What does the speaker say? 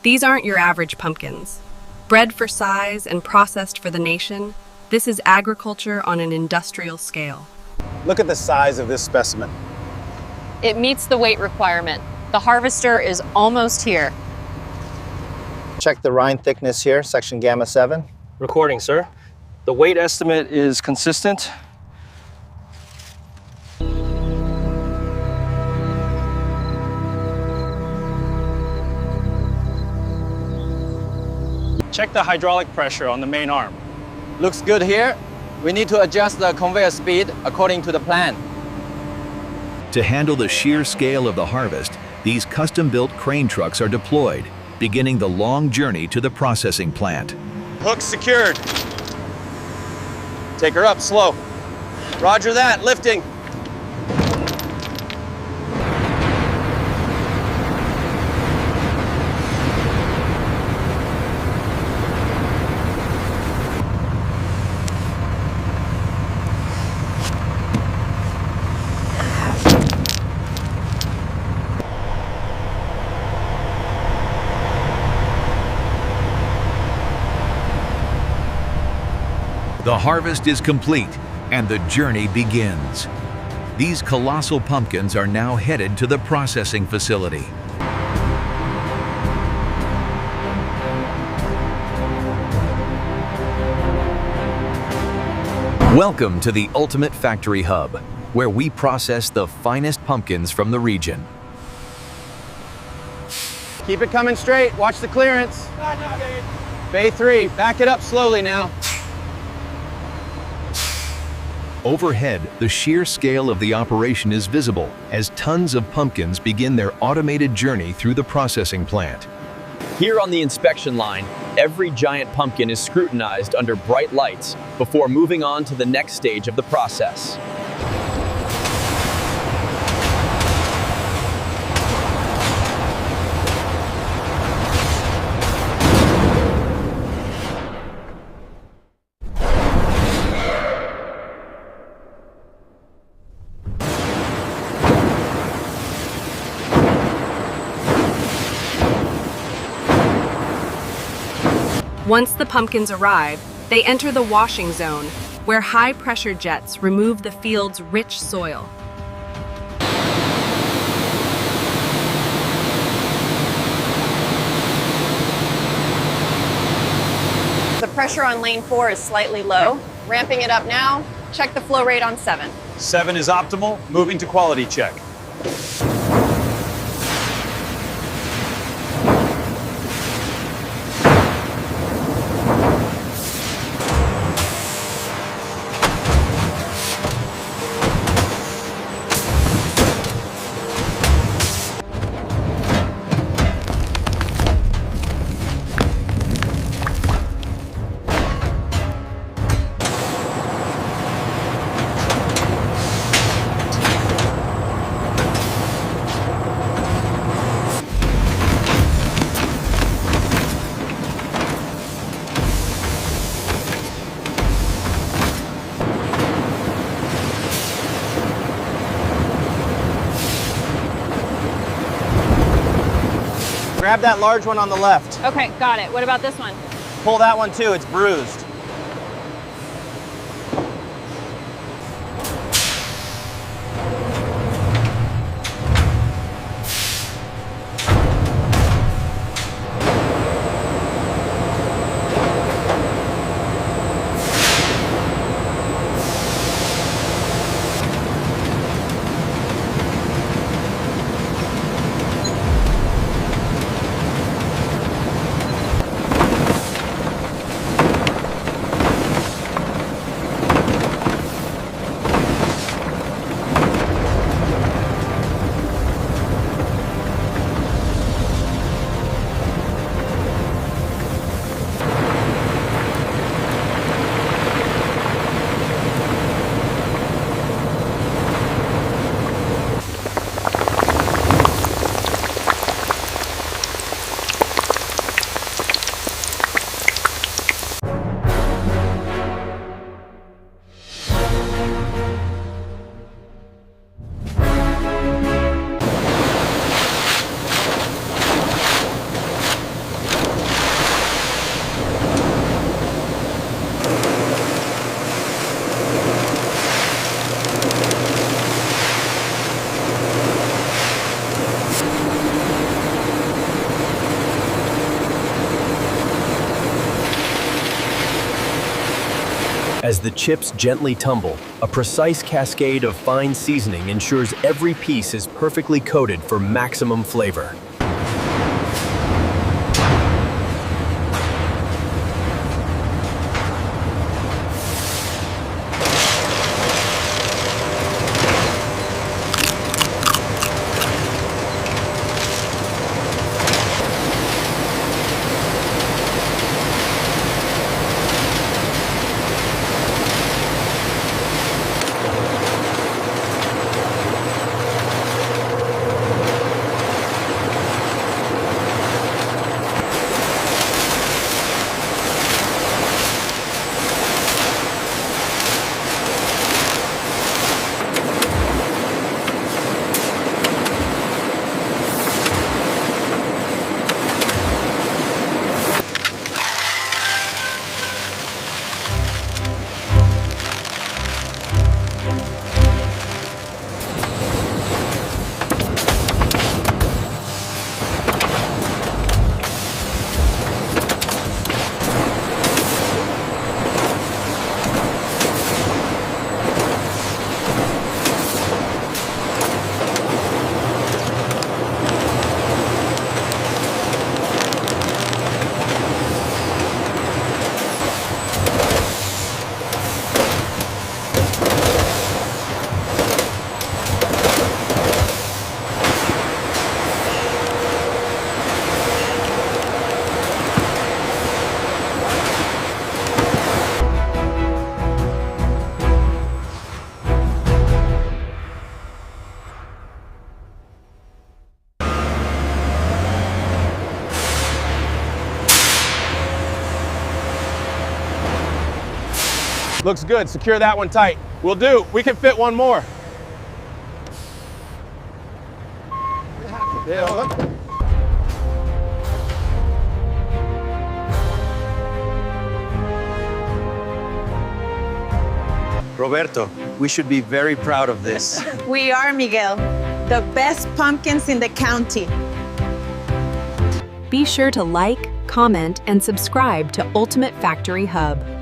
These aren't your average pumpkins. Bred for size and processed for the nation, this is agriculture on an industrial scale. Look at the size of this specimen. It meets the weight requirement. The harvester is almost here. Check the rind thickness here, section gamma 7. Recording, sir. The weight estimate is consistent. Check the hydraulic pressure on the main arm. Looks good here. We need to adjust the conveyor speed according to the plan. To handle the sheer scale of the harvest, these custom-built crane trucks are deployed, beginning the long journey to the processing plant. Hook secured. Take her up slow. Roger that, lifting. The harvest is complete, and the journey begins. These colossal pumpkins are now headed to the processing facility. Welcome to the Ultimate Factory Hub, where we process the finest pumpkins from the region. Keep it coming straight. Watch the clearance. Bay 3, back it up slowly now. Overhead, the sheer scale of the operation is visible as tons of pumpkins begin their automated journey through the processing plant. Here on the inspection line, every giant pumpkin is scrutinized under bright lights before moving on to the next stage of the process. Once the pumpkins arrive, they enter the washing zone, where high-pressure jets remove the field's rich soil. The pressure on lane 4 is slightly low. Ramping it up now. Check the flow rate on 7. 7 is optimal, moving to quality check. Grab that large one on the left. Okay, got it. What about this one? Pull that one too, it's bruised. As the chips gently tumble, a precise cascade of fine seasoning ensures every piece is perfectly coated for maximum flavor. Looks good. Secure that one tight. Will do. We can fit one more. Yeah, look. Roberto, we should be very proud of this. We are, Miguel. The best pumpkins in the county. Be sure to like, comment, and subscribe to Ultimate Factory Hub.